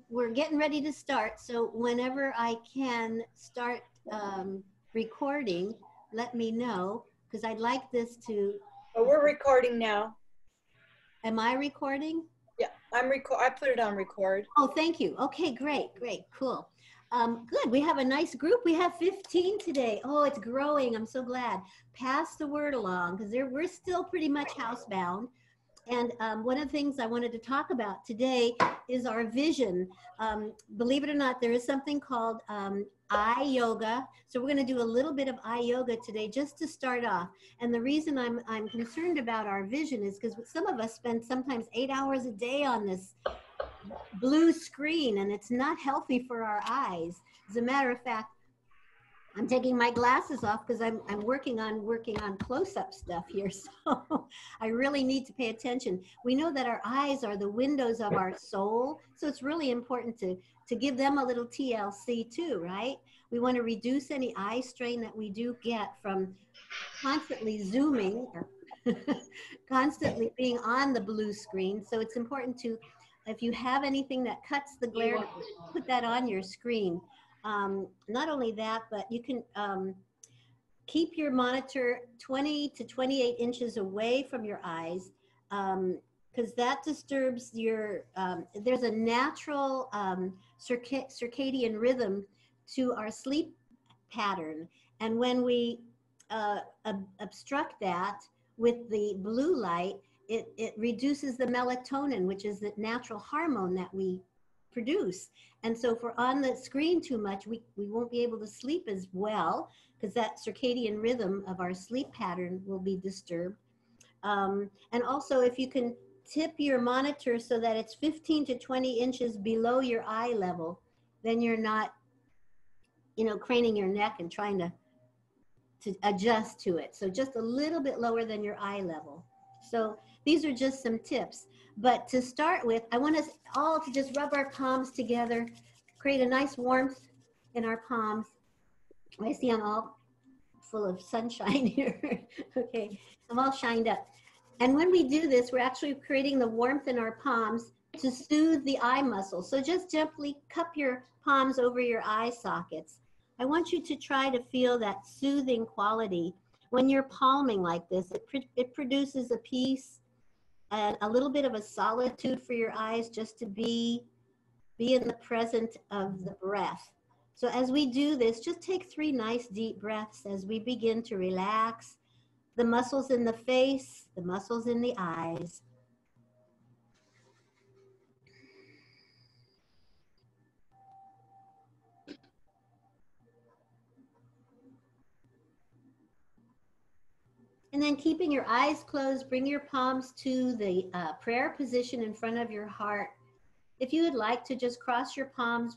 we're getting ready to start. So whenever I can start recording, let me know because I'd like this to. Oh, we're recording now. Am I recording? Yeah, I put it on record. Oh, thank you. Okay, great, cool. Good. We have a nice group. We have 15 today. Oh, it's growing. I'm so glad. Pass the word along because we're still pretty much housebound. And one of the things I wanted to talk about today is our vision. Believe it or not, there is something called eye yoga. So we're going to do a little bit of eye yoga today just to start off. And the reason I'm concerned about our vision is because some of us spend sometimes 8 hours a day on this blue screen, and it's not healthy for our eyes. As a matter of fact, I'm taking my glasses off because I'm working on close-up stuff here, so I really need to pay attention. We know that our eyes are the windows of our soul, so it's really important to give them a little TLC too, right? We want to reduce any eye strain that we do get from constantly zooming or constantly being on the blue screen. So it's important to, if you have anything that cuts the glare, to put that on your screen. Not only that, but you can keep your monitor 20 to 28 inches away from your eyes because that disturbs your, there's a natural circadian rhythm to our sleep pattern. And when we obstruct that with the blue light, it reduces the melatonin, which is the natural hormone that we produce. And so if we're on the screen too much, we won't be able to sleep as well because that circadian rhythm of our sleep pattern will be disturbed. And also if you can tip your monitor so that it's 15 to 20 inches below your eye level, then you're not, craning your neck and trying to adjust to it. So just a little bit lower than your eye level. So these are just some tips. But to start with, I want us all to just rub our palms together, create a nice warmth in our palms. I see I'm all full of sunshine here. Okay, I'm all shined up. And when we do this, we're actually creating the warmth in our palms to soothe the eye muscles. So just gently cup your palms over your eye sockets. I want you to try to feel that soothing quality. When you're palming like this, it produces a peace and a little bit of a solitude for your eyes just to be in the present of the breath. So as we do this, just take 3 nice deep breaths as we begin to relax the muscles in the face, the muscles in the eyes. And then keeping your eyes closed, bring your palms to the prayer position in front of your heart. If you would like to just cross your palms,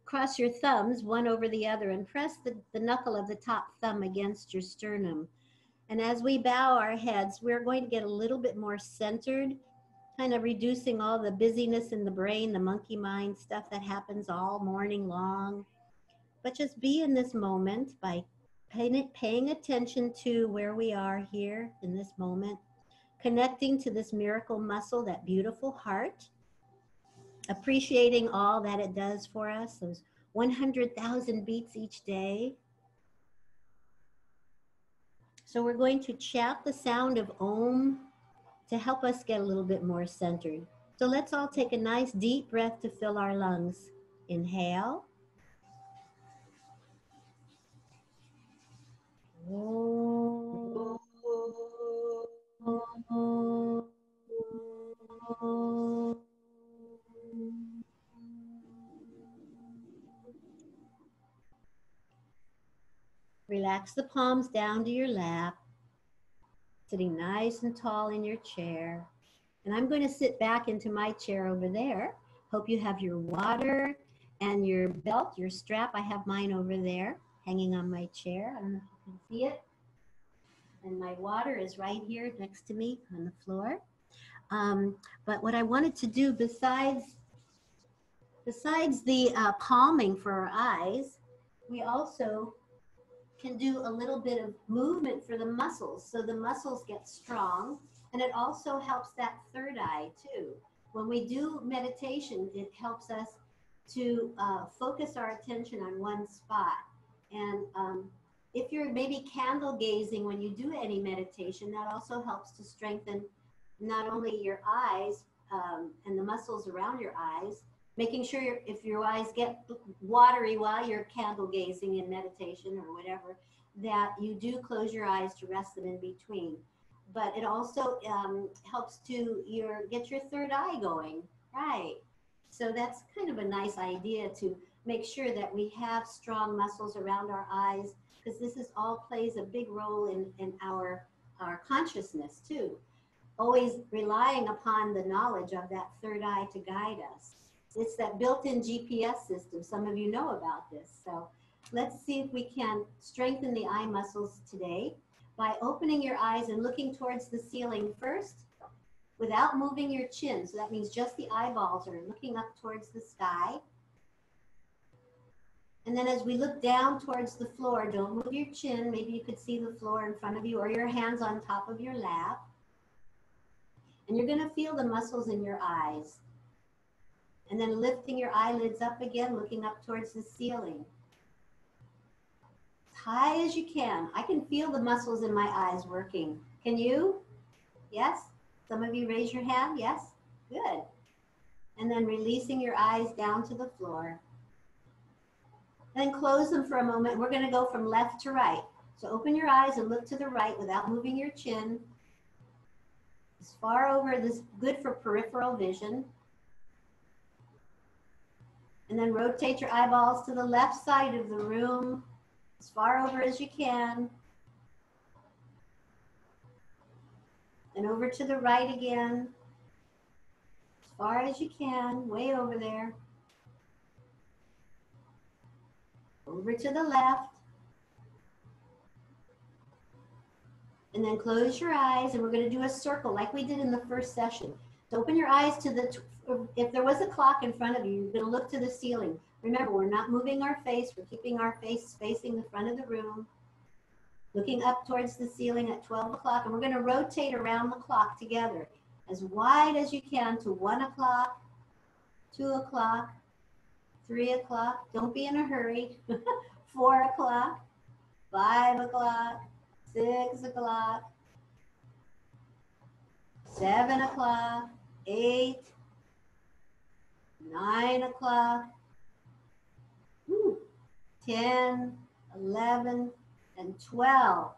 cross your thumbs one over the other and press the knuckle of the top thumb against your sternum. And as we bow our heads, we're going to get a little bit more centered, kind of reducing all the busyness in the brain, the monkey mind stuff that happens all morning long. But just be in this moment by paying attention to where we are here in this moment, connecting to this miracle muscle, that beautiful heart, appreciating all that it does for us, those 100,000 beats each day. So we're going to chant the sound of Om to help us get a little bit more centered. So let's all take a nice deep breath to fill our lungs. Inhale. Relax the palms down to your lap, sitting nice and tall in your chair. And I'm going to sit back into my chair over there. Hope you have your water and your belt, your strap. I have mine over there, hanging on my chair. I don't know if you can see it. And my water is right here next to me on the floor. But what I wanted to do besides the palming for our eyes, we also can do a little bit of movement for the muscles. So the muscles get strong, and it also helps that third eye too. when we do meditation, it helps us to focus our attention on one spot. And if you're maybe candle gazing when you do any meditation, that also helps to strengthen not only your eyes and the muscles around your eyes, making sure if your eyes get watery while you're candle gazing in meditation or whatever, that you do close your eyes to rest them in between. But it also helps to get your third eye going, right? So that's kind of a nice idea to make sure that we have strong muscles around our eyes, because this is all plays a big role in our consciousness too. Always relying upon the knowledge of that third eye to guide us. It's that built-in GPS system. Some of you know about this. So let's see if we can strengthen the eye muscles today by opening your eyes and looking towards the ceiling first without moving your chin. So that means just the eyeballs are looking up towards the sky. And then as we look down towards the floor, don't move your chin. Maybe you could see the floor in front of you or your hands on top of your lap. And you're going to feel the muscles in your eyes. And then lifting your eyelids up again, looking up towards the ceiling. As high as you can. I can feel the muscles in my eyes working. Can you? Yes? Some of you raise your hand. Yes? Good. And then releasing your eyes down to the floor. Then close them for a moment. We're going to go from left to right. So open your eyes and look to the right without moving your chin. As far over, this is good for peripheral vision. And then rotate your eyeballs to the left side of the room, as far over as you can. And over to the right again, as far as you can, way over there. Over to the left. And then close your eyes, and we're going to do a circle like we did in the first session. So open your eyes to the, if there was a clock in front of you, you're going to look to the ceiling. Remember, we're not moving our face. We're keeping our face facing the front of the room, looking up towards the ceiling at 12 o'clock. And we're going to rotate around the clock together as wide as you can to 1 o'clock, 2 o'clock, 3 o'clock. Don't be in a hurry. 4 o'clock, 5 o'clock, 6 o'clock, 7 o'clock, 8, 9 o'clock, 10, 11, and 12.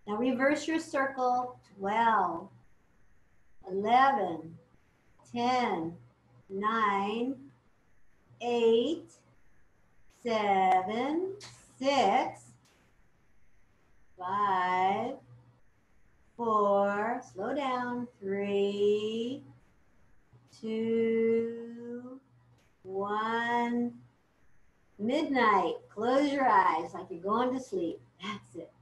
Now reverse your circle. 12, 11, 10, 9, 8, 7, 6, 5, 4, slow down, 3, 2, 1. Midnight. Close your eyes like you're going to sleep. That's it.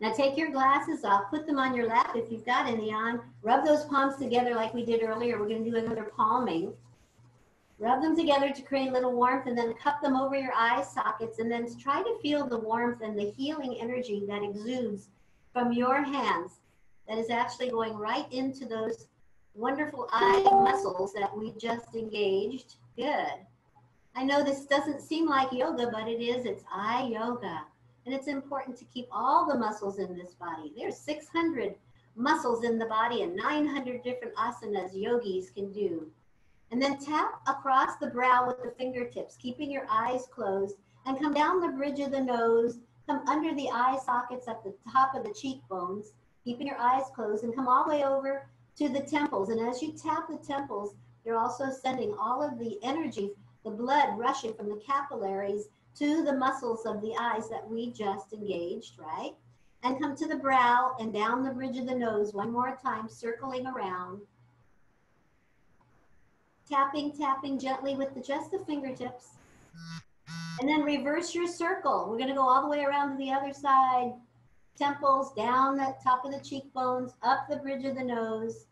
Now take your glasses off, put them on your lap if you've got any on. Rub those palms together like we did earlier. We're going to do another palming. Rub them together to create a little warmth, and then cup them over your eye sockets, and then try to feel the warmth and the healing energy that exudes from your hands that is actually going right into those wonderful eye muscles that we just engaged. Good. I know this doesn't seem like yoga, but it is. It's eye yoga. And it's important to keep all the muscles in this body. There's 600 muscles in the body and 900 different asanas yogis can do. And then tap across the brow with the fingertips, keeping your eyes closed, and come down the bridge of the nose, come under the eye sockets at the top of the cheekbones, keeping your eyes closed, and come all the way over to the temples. And as you tap the temples, you're also sending all of the energy, the blood rushing from the capillaries to the muscles of the eyes that we just engaged, right? And come to the brow and down the bridge of the nose one more time, circling around. Tapping, tapping gently with just the fingertips. And then reverse your circle. We're going to go all the way around to the other side. Temples, down the top of the cheekbones, up the bridge of the nose.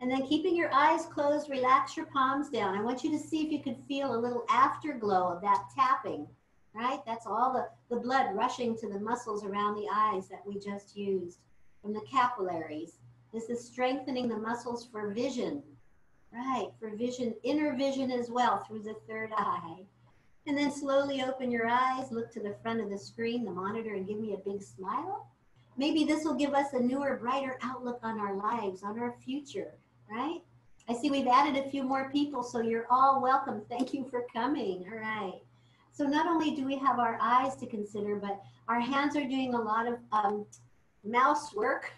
And then keeping your eyes closed, relax your palms down. I want you to see if you can feel a little afterglow of that tapping, right? That's all the blood rushing to the muscles around the eyes that we just used from the capillaries. This is strengthening the muscles for vision. Right, for vision, inner vision as well through the third eye. And then slowly open your eyes, look to the front of the screen, the monitor, and give me a big smile. Maybe this will give us a newer, brighter outlook on our lives, on our future, right? I see we've added a few more people, so you're all welcome. Thank you for coming. All right. So not only do we have our eyes to consider, but our hands are doing a lot of mouse work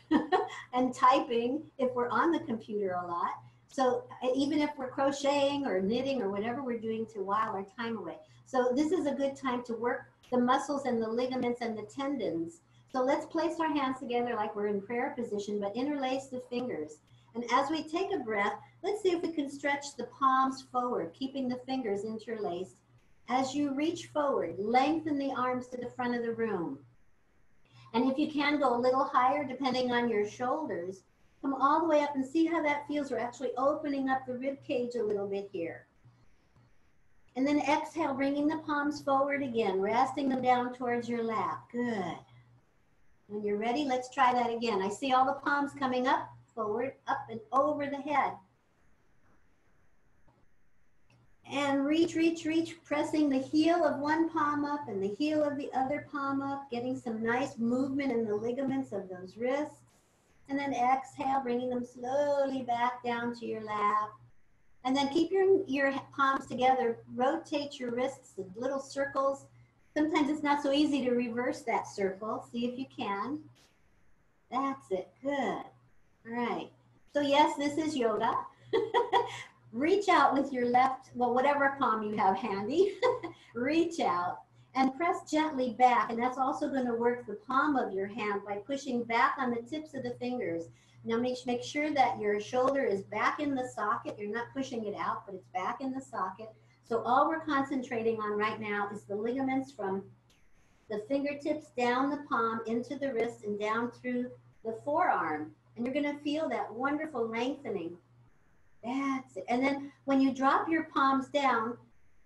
and typing if we're on the computer a lot. So even if we're crocheting or knitting or whatever we're doing to while our time away. So this is a good time to work the muscles and the ligaments and the tendons. So let's place our hands together like we're in prayer position, but interlace the fingers. And as we take a breath, let's see if we can stretch the palms forward, keeping the fingers interlaced. As you reach forward, lengthen the arms to the front of the room. And if you can go a little higher, depending on your shoulders, come all the way up and see how that feels. We're actually opening up the rib cage a little bit here. And then exhale, bringing the palms forward again, resting them down towards your lap. Good. When you're ready, let's try that again. I see all the palms coming up, forward, up and over the head. And reach, reach, reach, pressing the heel of one palm up and the heel of the other palm up, getting some nice movement in the ligaments of those wrists. And then exhale, bringing them slowly back down to your lap. And then keep your palms together. Rotate your wrists in little circles. Sometimes it's not so easy to reverse that circle. See if you can. That's it. Good. All right. So yes, this is yoga. Reach out with your left, well, whatever palm you have handy. Reach out and press gently back. And that's also going to work the palm of your hand by pushing back on the tips of the fingers. Now make sure that your shoulder is back in the socket. You're not pushing it out, but it's back in the socket. So all we're concentrating on right now is the ligaments from the fingertips down the palm into the wrist and down through the forearm. And you're going to feel that wonderful lengthening. That's it. And then when you drop your palms down,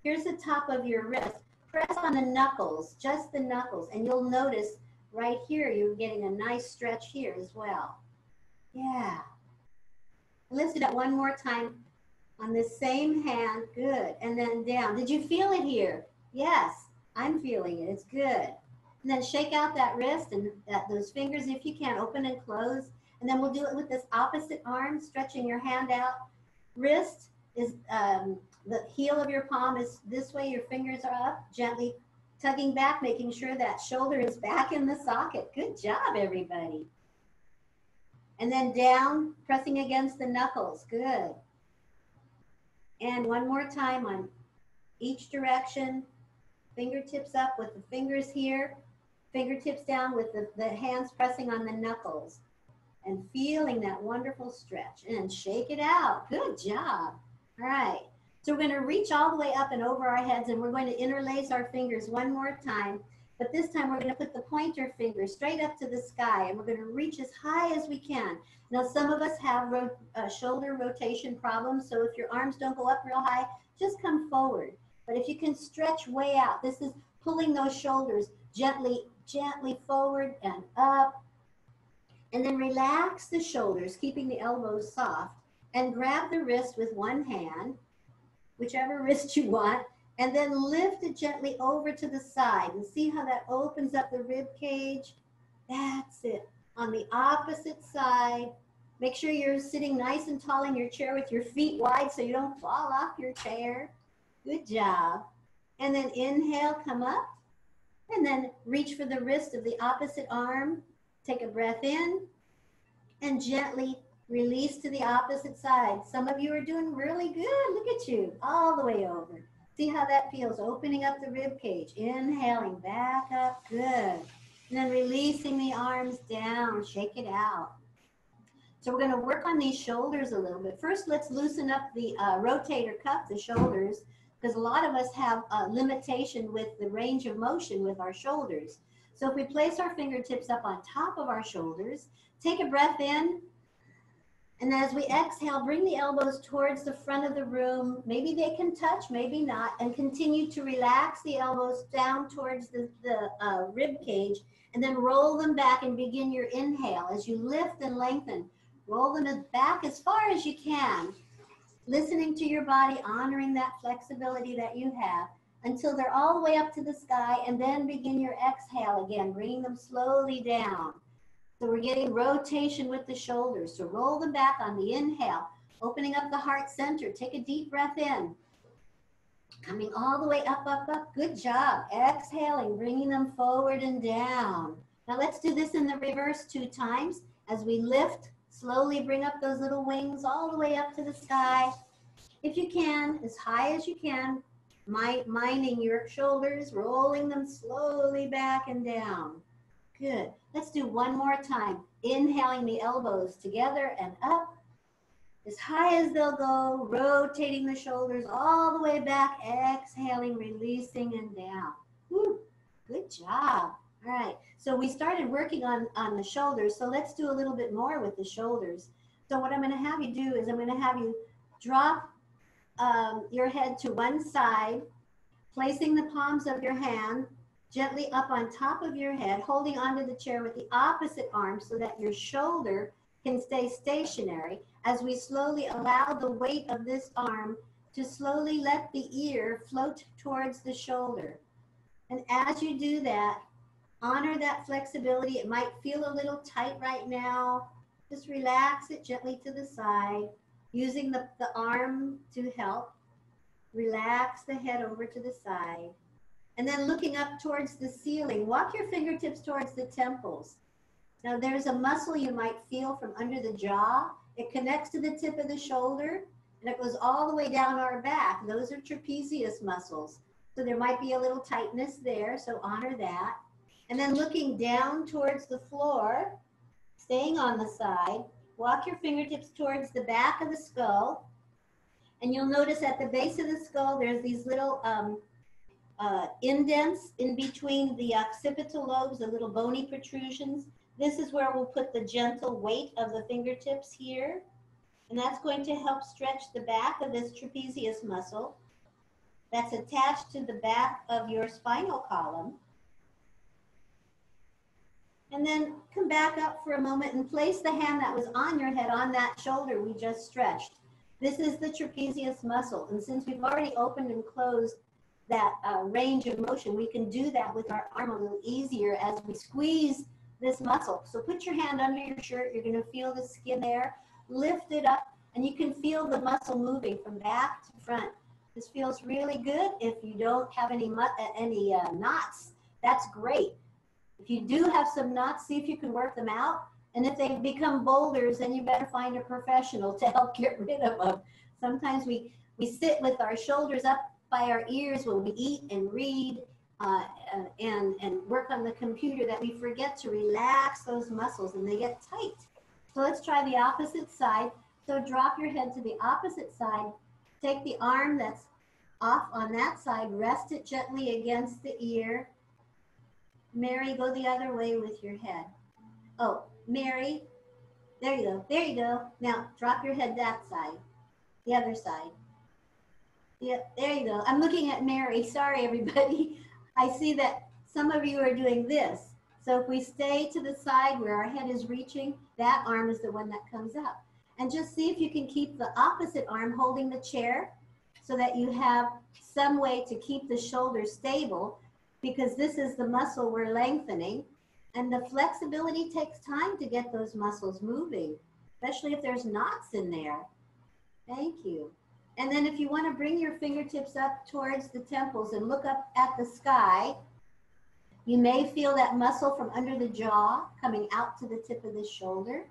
here's the top of your wrist. Press on the knuckles, just the knuckles. And you'll notice right here, you're getting a nice stretch here as well. Yeah. Let's do that one more time on the same hand. Good. And then down. Did you feel it here? Yes, I'm feeling it. It's good. And then shake out that wrist and those fingers if you can. Open and close. And then we'll do it with this opposite arm, stretching your hand out. Wrist is, the heel of your palm is this way. Your fingers are up, gently tugging back, making sure that shoulder is back in the socket. Good job, everybody. And then down, pressing against the knuckles. Good. And one more time on each direction. Fingertips up with the fingers here. Fingertips down with the hands pressing on the knuckles. And feeling that wonderful stretch. And shake it out. Good job. All right. So we're going to reach all the way up and over our heads, and we're going to interlace our fingers one more time. But this time we're going to put the pointer finger straight up to the sky, and we're going to reach as high as we can. Now, some of us have shoulder rotation problems, so if your arms don't go up real high, just come forward. But if you can stretch way out, this is pulling those shoulders gently, gently forward and up. And then relax the shoulders, keeping the elbows soft, and grab the wrist with one hand, whichever wrist you want, and then lift it gently over to the side and see how that opens up the rib cage. That's it. On the opposite side, make sure you're sitting nice and tall in your chair with your feet wide so you don't fall off your chair. Good job. And then inhale, come up, and then reach for the wrist of the opposite arm. Take a breath in and gently release to the opposite side. Some of you are doing really good. Look at you, all the way over. See how that feels, opening up the rib cage. Inhaling back up, good. And then releasing the arms down, shake it out. So we're gonna work on these shoulders a little bit. First, let's loosen up the rotator cuff, the shoulders, because a lot of us have a limitation with the range of motion with our shoulders. So if we place our fingertips up on top of our shoulders, take a breath in, and as we exhale, bring the elbows towards the front of the room. Maybe they can touch, maybe not, and continue to relax the elbows down towards the rib cage, and then roll them back and begin your inhale as you lift and lengthen. Roll them back as far as you can, listening to your body, honoring that flexibility that you have until they're all the way up to the sky, and then begin your exhale again, bringing them slowly down. So we're getting rotation with the shoulders. So roll them back on the inhale, opening up the heart center. Take a deep breath in. Coming all the way up, up, up. Good job. Exhaling, bringing them forward and down. Now let's do this in the reverse 2 times. As we lift, slowly bring up those little wings all the way up to the sky. If you can, as high as you can, minding your shoulders, rolling them slowly back and down. Good. Let's do one more time. Inhaling the elbows together and up. As high as they'll go, rotating the shoulders all the way back, exhaling, releasing, and down. Woo, good job. All right, so we started working on the shoulders, so let's do a little bit more with the shoulders. So what I'm going to have you do is I'm going to have you drop your head to one side, placing the palms of your hand gently up on top of your head, holding onto the chair with the opposite arm so that your shoulder can stay stationary as we slowly allow the weight of this arm to slowly let the ear float towards the shoulder. And as you do that, honor that flexibility. It might feel a little tight right now. Just relax it gently to the side, using the arm to help. Relax the head over to the side. And then looking up towards the ceiling, walk your fingertips towards the temples. Now there's a muscle you might feel from under the jaw. It connects to the tip of the shoulder and it goes all the way down our back. Those are trapezius muscles. So there might be a little tightness there, so honor that. And then looking down towards the floor, staying on the side, walk your fingertips towards the back of the skull. And you'll notice at the base of the skull, there's these little indents in between the occipital lobes, the little bony protrusions. This is where we'll put the gentle weight of the fingertips here. And that's going to help stretch the back of this trapezius muscle that's attached to the back of your spinal column. And then come back up for a moment and place the hand that was on your head on that shoulder we just stretched. This is the trapezius muscle. And since we've already opened and closed that range of motion, we can do that with our arm a little easier as we squeeze this muscle. So put your hand under your shirt. You're going to feel the skin there. Lift it up, and you can feel the muscle moving from back to front. This feels really good. If you don't have any knots, that's great. If you do have some knots, see if you can work them out. And if they become boulders, then you better find a professional to help get rid of them. Sometimes we sit with our shoulders up by our ears when we eat and read and work on the computer, that we forget to relax those muscles and they get tight. So let's try the opposite side. So drop your head to the opposite side. Take the arm that's off on that side, rest it gently against the ear. Mary, go the other way with your head. Oh, Mary, there you go, there you go. Now drop your head that side, the other side. Yep, there you go. I'm looking at Mary. Sorry, everybody. I see that some of you are doing this. So if we stay to the side where our head is reaching, that arm is the one that comes up. And just see if you can keep the opposite arm holding the chair so that you have some way to keep the shoulder stable, because this is the muscle we're lengthening. And the flexibility takes time to get those muscles moving, especially if there's knots in there. Thank you. And then if you want to bring your fingertips up towards the temples and look up at the sky, you may feel that muscle from under the jaw coming out to the tip of the shoulder.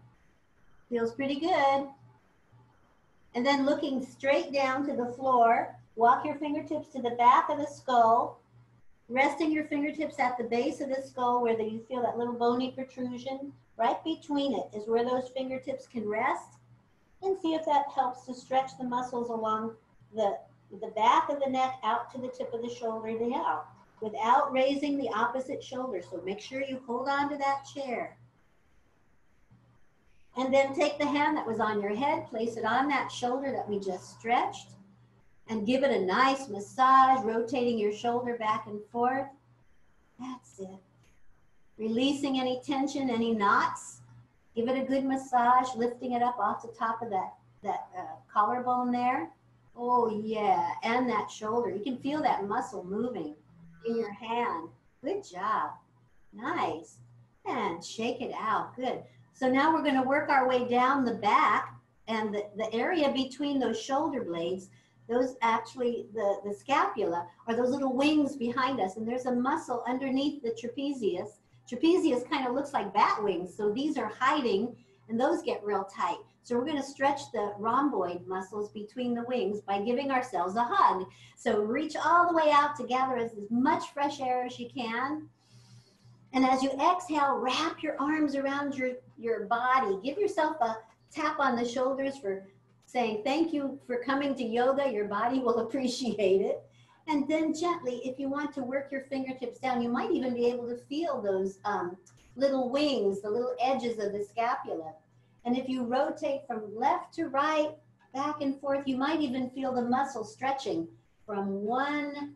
Feels pretty good. And then looking straight down to the floor, walk your fingertips to the back of the skull, resting your fingertips at the base of the skull where you feel that little bony protrusion. Right between it is where those fingertips can rest. And see if that helps to stretch the muscles along the back of the neck out to the tip of the shoulder down without raising the opposite shoulder. So make sure you hold on to that chair. And then take the hand that was on your head, place it on that shoulder that we just stretched, and give it a nice massage, rotating your shoulder back and forth. That's it. Releasing any tension, any knots. Give it a good massage, lifting it up off the top of that collarbone there. Oh yeah, and that shoulder. You can feel that muscle moving in your hand. Good job. Nice. And shake it out. Good. So now we're going to work our way down the back and the area between those shoulder blades. Those actually, the scapula are those little wings behind us. And there's a muscle underneath the trapezius. Trapezius kind of looks like bat wings. So these are hiding and those get real tight. So we're going to stretch the rhomboid muscles between the wings by giving ourselves a hug. So reach all the way out to gather as much fresh air as you can. And as you exhale, wrap your arms around your body. Give yourself a tap on the shoulders for saying thank you for coming to yoga. Your body will appreciate it. And then gently, if you want to work your fingertips down, you might even be able to feel those little wings, the little edges of the scapula. And if you rotate from left to right, back and forth, you might even feel the muscle stretching from one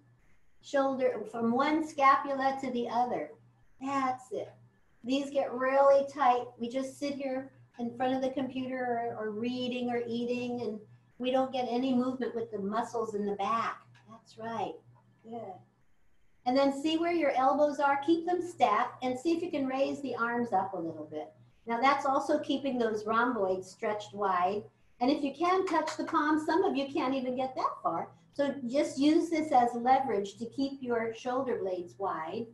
shoulder, from one scapula to the other. That's it. These get really tight. We just sit here in front of the computer or reading or eating, and we don't get any movement with the muscles in the back. That's right. Good. And then see where your elbows are. Keep them stacked and see if you can raise the arms up a little bit. Now that's also keeping those rhomboids stretched wide. And if you can touch the palms, some of you can't even get that far. So just use this as leverage to keep your shoulder blades wide,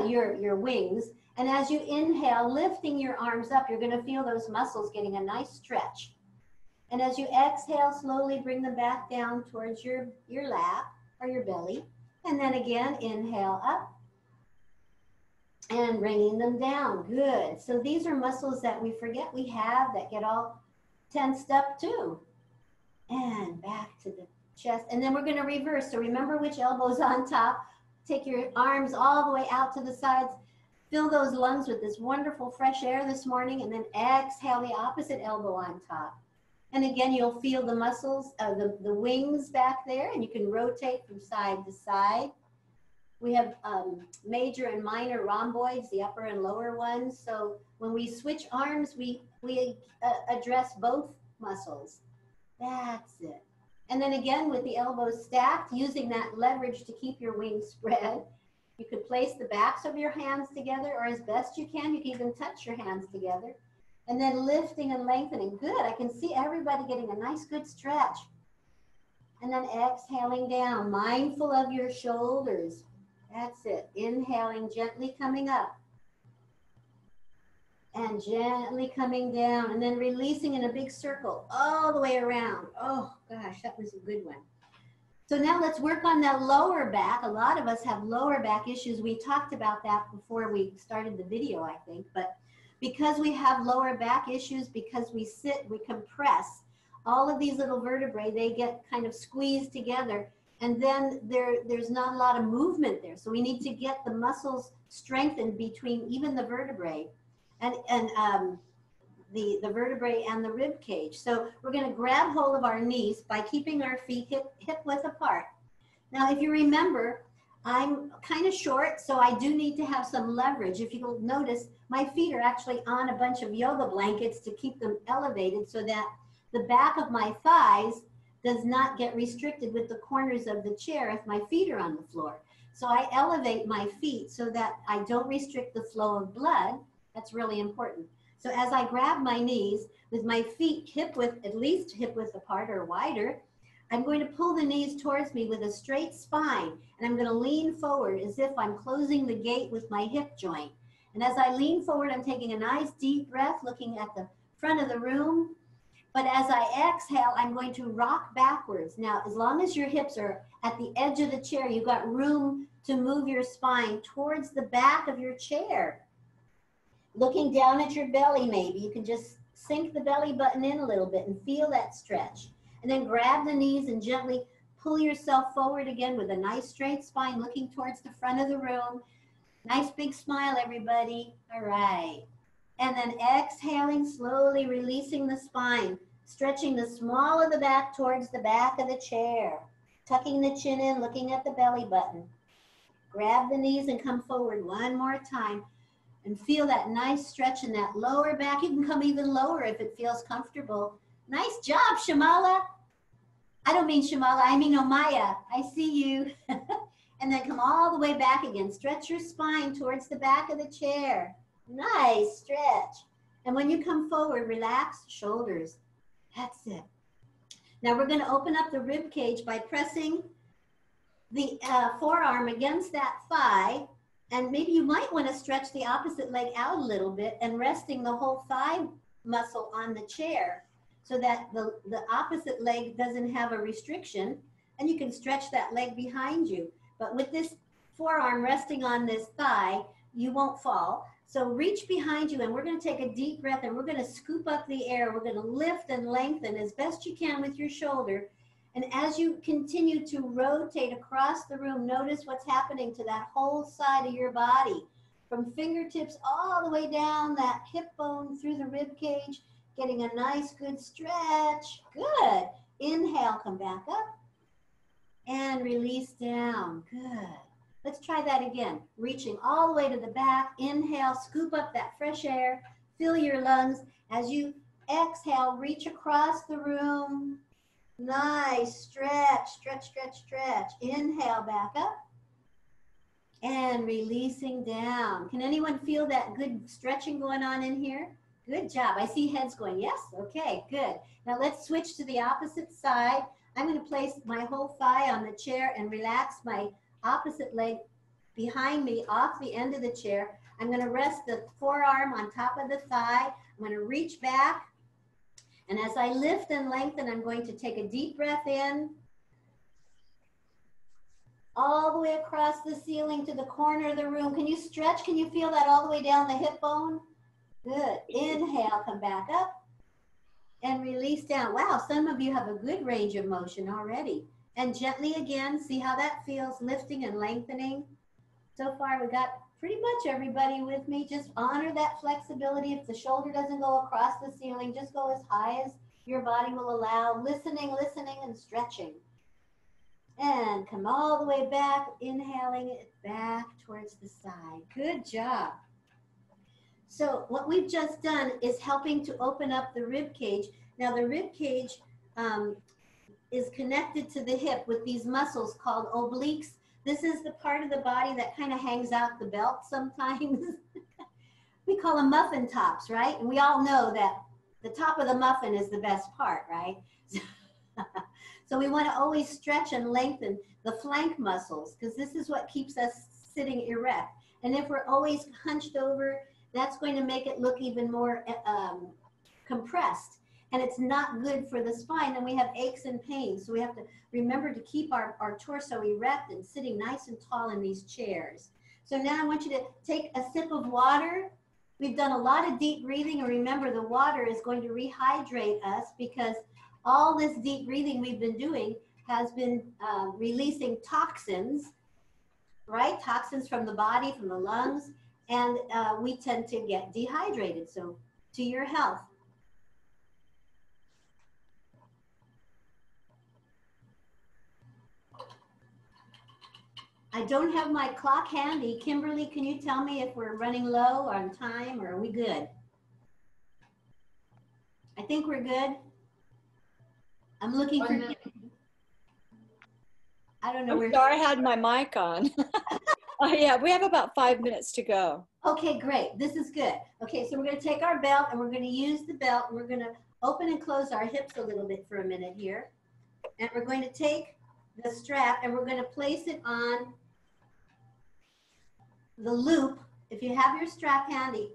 your wings. And as you inhale, lifting your arms up, you're going to feel those muscles getting a nice stretch. And as you exhale, slowly bring them back down towards your lap or your belly. And then again, inhale up and bringing them down. Good. So these are muscles that we forget we have that get all tensed up too. And back to the chest. And then we're going to reverse. So remember which elbow's on top. Take your arms all the way out to the sides. Fill those lungs with this wonderful fresh air this morning. And then exhale the opposite elbow on top. And again, you'll feel the muscles, the wings back there. And you can rotate from side to side. We have major and minor rhomboids, the upper and lower ones. So when we switch arms, we address both muscles. That's it. And then again, with the elbows stacked, using that leverage to keep your wings spread, you could place the backs of your hands together, or as best you can even touch your hands together. And then lifting and lengthening. Good. I can see everybody getting a nice, good stretch. And then exhaling down, mindful of your shoulders. That's it. Inhaling, gently coming up. And gently coming down. And then releasing in a big circle all the way around. Oh, gosh, that was a good one. So now let's work on that lower back. A lot of us have lower back issues. We talked about that before we started the video, I think. But because we have lower back issues, because we sit, we compress, all of these little vertebrae, they get kind of squeezed together. And then there's not a lot of movement there. So we need to get the muscles strengthened between even the vertebrae and the vertebrae and the rib cage. So we're going to grab hold of our knees by keeping our feet hip width apart. Now, if you remember, I'm kind of short, so I do need to have some leverage. If you'll notice, my feet are actually on a bunch of yoga blankets to keep them elevated so that the back of my thighs does not get restricted with the corners of the chair if my feet are on the floor. So I elevate my feet so that I don't restrict the flow of blood. That's really important. So as I grab my knees with my feet hip width, at least hip width apart or wider, I'm going to pull the knees towards me with a straight spine, and I'm going to lean forward as if I'm closing the gate with my hip joint. And as I lean forward, I'm taking a nice deep breath, looking at the front of the room. But as I exhale, I'm going to rock backwards. Now, as long as your hips are at the edge of the chair, you've got room to move your spine towards the back of your chair. Looking down at your belly, maybe. You can just sink the belly button in a little bit and feel that stretch. And then grab the knees and gently pull yourself forward again with a nice straight spine, looking towards the front of the room. Nice big smile, everybody. All right. And then exhaling, slowly releasing the spine, stretching the small of the back towards the back of the chair, tucking the chin in, looking at the belly button. Grab the knees and come forward one more time. And feel that nice stretch in that lower back. You can come even lower if it feels comfortable. Nice job, Shamala. I don't mean Shamala, I mean Omaya. I see you. And then come all the way back again. Stretch your spine towards the back of the chair. Nice stretch. And when you come forward, relax shoulders. That's it. Now we're going to open up the rib cage by pressing the forearm against that thigh. And maybe you might want to stretch the opposite leg out a little bit and resting the whole thigh muscle on the chair so that the opposite leg doesn't have a restriction. And you can stretch that leg behind you. But with this forearm resting on this thigh, you won't fall. So reach behind you, and we're going to take a deep breath, and we're going to scoop up the air. We're going to lift and lengthen as best you can with your shoulder. And as you continue to rotate across the room, notice what's happening to that whole side of your body, from fingertips all the way down that hip bone through the rib cage, getting a nice good stretch. Good. Inhale, come back up, and release down. Good. Let's try that again. Reaching all the way to the back. Inhale, scoop up that fresh air. Fill your lungs. As you exhale, reach across the room. Nice. Stretch, stretch, stretch, stretch. Inhale, back up. And releasing down. Can anyone feel that good stretching going on in here? Good job. I see heads going, yes? Okay, good. Now let's switch to the opposite side. I'm going to place my whole thigh on the chair and relax my opposite leg behind me off the end of the chair. I'm going to rest the forearm on top of the thigh. I'm going to reach back. And as I lift and lengthen, I'm going to take a deep breath in. All the way across the ceiling to the corner of the room. Can you stretch? Can you feel that all the way down the hip bone? Good. Inhale, come back up. And release down. Wow, some of you have a good range of motion already. And gently again, see how that feels, lifting and lengthening. So far, we got pretty much everybody with me. Just honor that flexibility. If the shoulder doesn't go across the ceiling, just go as high as your body will allow. Listening, listening, and stretching. And come all the way back, inhaling it back towards the side. Good job. So what we've just done is helping to open up the rib cage. Now the rib cage is connected to the hip with these muscles called obliques. This is the part of the body that kind of hangs out the belt sometimes. We call them muffin tops, right? And we all know that the top of the muffin is the best part, right? So we want to always stretch and lengthen the flank muscles because this is what keeps us sitting erect. And if we're always hunched over, that's going to make it look even more compressed. And it's not good for the spine, and we have aches and pains. So we have to remember to keep our torso erect and sitting nice and tall in these chairs. So now I want you to take a sip of water. We've done a lot of deep breathing, and remember the water is going to rehydrate us because all this deep breathing we've been doing has been releasing toxins, right? Toxins from the body, from the lungs, and we tend to get dehydrated. So to your health. I don't have my clock handy. Kimberly, can you tell me if we're running low on time or are we good? I think we're good. I'm looking for, I don't know where. Sorry, I had my mic on. Oh yeah, we have about 5 minutes to go. Okay, great. This is good. Okay, so we're going to take our belt and we're going to use the belt and we're going to open and close our hips a little bit for a minute here. And we're going to take the strap and we're going to place it on the loop. If you have your strap handy,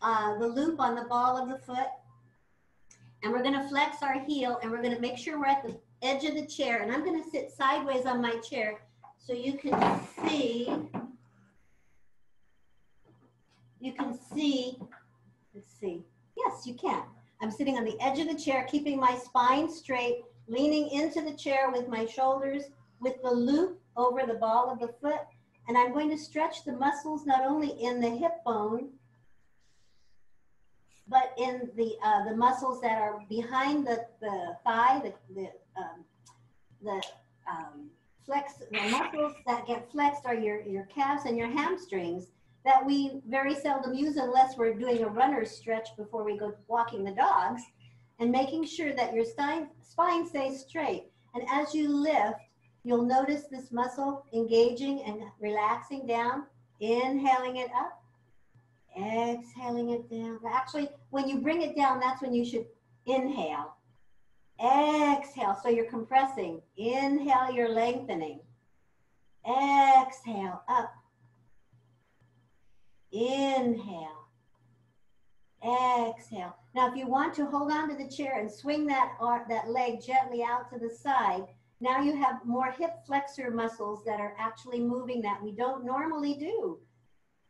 the loop on the ball of the foot. And we're going to flex our heel and we're going to make sure we're at the edge of the chair. And I'm going to sit sideways on my chair so you can see. You can see, let's see. Yes, you can. I'm sitting on the edge of the chair, keeping my spine straight, leaning into the chair with my shoulders, with the loop over the ball of the foot. And I'm going to stretch the muscles not only in the hip bone, but in the muscles that are behind the thigh, the muscles that get flexed are your calves and your hamstrings. that we very seldom use unless we're doing a runner's stretch before we go walking the dogs, and making sure that your spine stays straight. And as you lift, you'll notice this muscle engaging and relaxing down, inhaling it up, exhaling it down. Actually, when you bring it down, that's when you should inhale. Exhale, so you're compressing. Inhale, you're lengthening. Exhale, up. Inhale. Exhale. Now, if you want to hold on to the chair and swing that leg gently out to the side, now you have more hip flexor muscles that are actually moving that we don't normally do.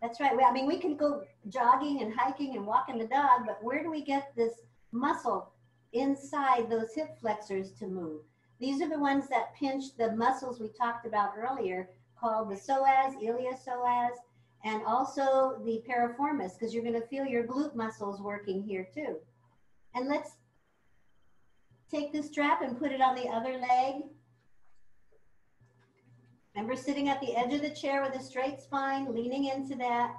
That's right. I mean, we can go jogging and hiking and walking the dog, but where do we get this muscle inside those hip flexors to move? These are the ones that pinch the muscles we talked about earlier, called the psoas, iliopsoas, and also the piriformis, because you're going to feel your glute muscles working here too. And let's take the strap and put it on the other leg. Remember, sitting at the edge of the chair with a straight spine, leaning into that.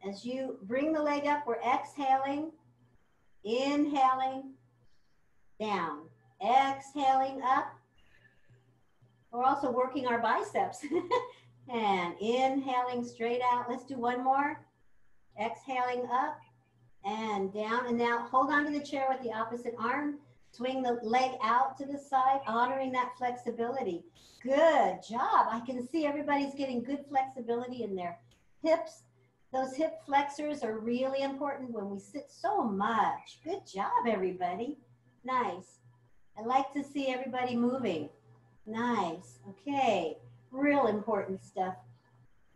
As you bring the leg up, we're exhaling, inhaling, down, exhaling up. We're also working our biceps. And inhaling straight out. Let's do one more. Exhaling up and down. And now hold on to the chair with the opposite arm. Swing the leg out to the side, honoring that flexibility. Good job. I can see everybody's getting good flexibility in their hips. Those hip flexors are really important when we sit so much. Good job, everybody. Nice. I like to see everybody moving. Nice. Okay. Real important stuff.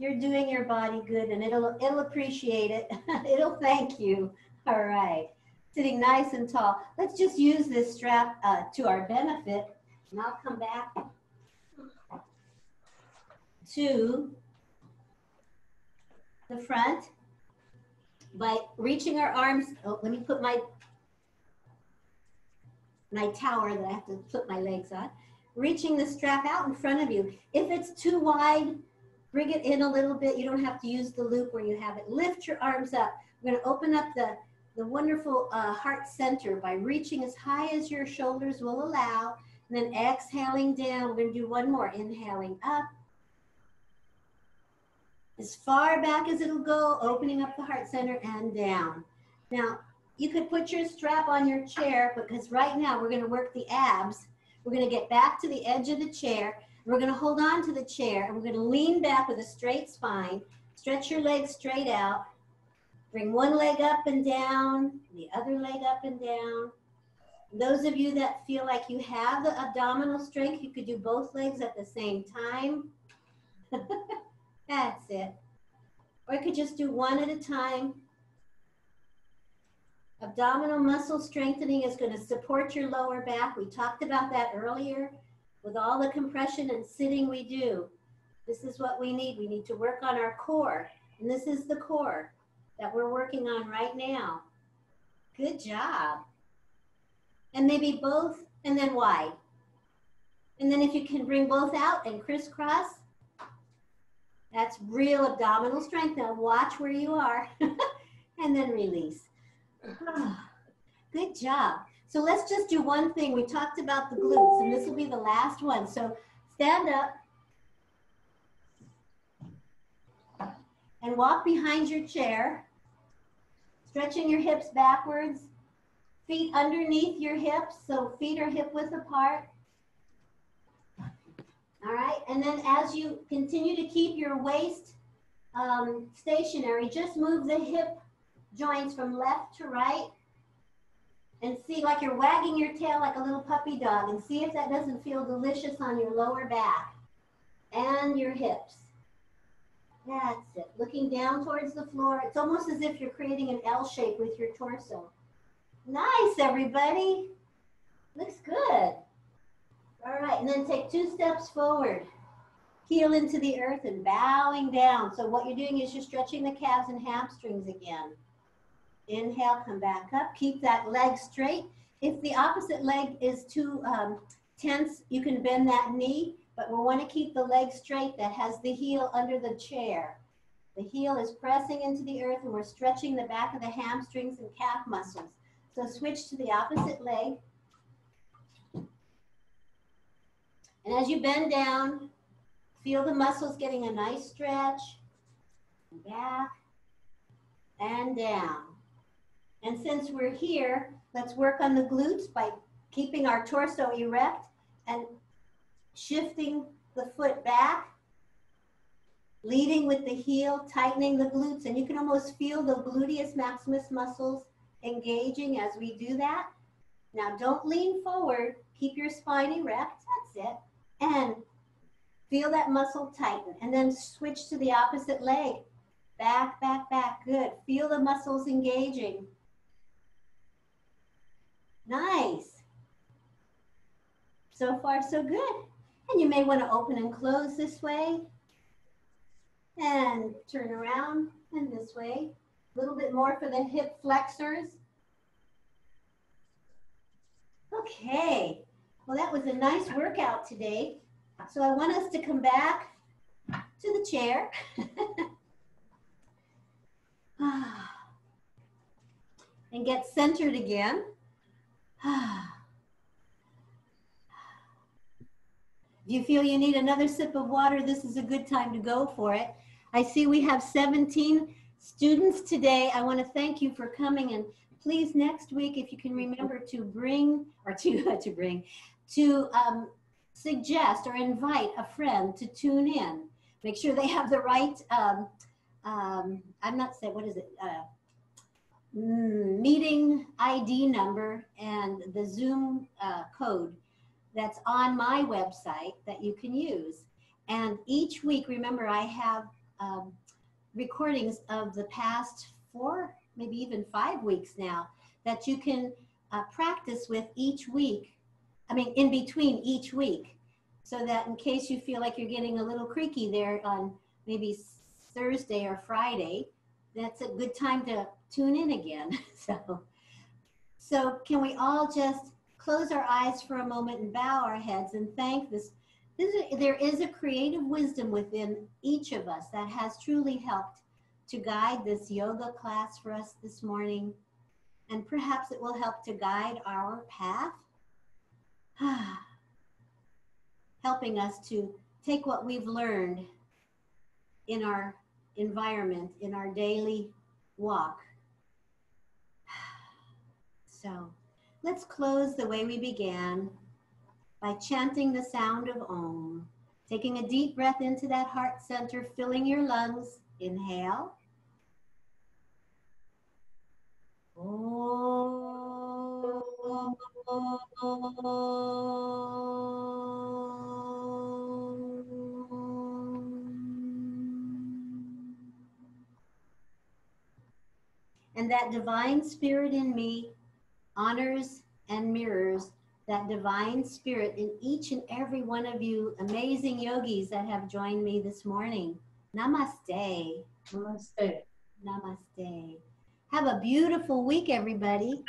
You're doing your body good, and it'll appreciate it. It'll thank you. All right. Sitting nice and tall. Let's just use this strap to our benefit, and I'll come back to the front by reaching our arms. Oh, let me put my tower that I have to put my legs on. Reaching the strap out in front of you. If it's too wide, bring it in a little bit. You don't have to use the loop where you have it. Lift your arms up. We're going to open up the wonderful heart center by reaching as high as your shoulders will allow, and then exhaling down. We're going to do one more. Inhaling up. As far back as it'll go, opening up the heart center and down. Now, you could put your strap on your chair, because right now we're going to work the abs. We're going to get back to the edge of the chair. We're going to hold on to the chair, and we're going to lean back with a straight spine. Stretch your legs straight out. Bring one leg up and down, the other leg up and down. Those of you that feel like you have the abdominal strength, you could do both legs at the same time. That's it. Or you could just do one at a time. Abdominal muscle strengthening is going to support your lower back. We talked about that earlier with all the compression and sitting we do. This is what we need. We need to work on our core. And this is the core that we're working on right now. Good job. And maybe both, and then wide. And then if you can bring both out and crisscross, that's real abdominal strength. Now watch where you are. And then release. Good job. So let's just do one thing. We talked about the glutes, and this will be the last one. So stand up and walk behind your chair, stretching your hips backwards, feet underneath your hips, so feet are hip width apart. All right, and then as you continue to keep your waist stationary, just move the hip joints from left to right, and see like you're wagging your tail like a little puppy dog, and see if that doesn't feel delicious on your lower back and your hips. That's it. Looking down towards the floor. It's almost as if you're creating an L shape with your torso. Nice, everybody. Looks good. All right, and then take 2 steps forward. Heel into the earth and bowing down. So what you're doing is you're stretching the calves and hamstrings again. Inhale, come back up. Keep that leg straight. If the opposite leg is too tense, you can bend that knee, but we want to keep the leg straight that has the heel under the chair. The heel is pressing into the earth and we're stretching the back of the hamstrings and calf muscles. So switch to the opposite leg. And as you bend down, feel the muscles getting a nice stretch. Back and down. And since we're here, let's work on the glutes by keeping our torso erect and shifting the foot back, leading with the heel, tightening the glutes. And you can almost feel the gluteus maximus muscles engaging as we do that. Now don't lean forward, keep your spine erect, that's it. And feel that muscle tighten. And then switch to the opposite leg. Back, back, back, good. Feel the muscles engaging. Nice. So far, so good. And you may want to open and close this way. And turn around and this way. A little bit more for the hip flexors. Okay. Well, that was a nice workout today. So I want us to come back to the chair. And get centered again. If you feel you need another sip of water, this is a good time to go for it. I see we have 17 students today. I want to thank you for coming, and please next week, if you can remember to bring, or to suggest or invite a friend to tune in. Make sure they have the right, I'm not saying, what is it? Meeting ID number and the Zoom code that's on my website that you can use. And each week, remember, I have recordings of the past 4, maybe even 5 weeks now that you can practice with each week. I mean, in between each week, so that in case you feel like you're getting a little creaky there on maybe Thursday or Friday, that's a good time to tune in again. So can we all just close our eyes for a moment and bow our heads and thank this. There is a creative wisdom within each of us that has truly helped to guide this yoga class for us this morning. And perhaps it will help to guide our path, helping us to take what we've learned in our environment, in our daily walk. So let's close the way we began by chanting the sound of Om, taking a deep breath into that heart center, filling your lungs. Inhale. Om. And that divine spirit in me honors and mirrors that divine spirit in each and every one of you amazing yogis that have joined me this morning. Namaste. Namaste. Namaste. Have a beautiful week, everybody.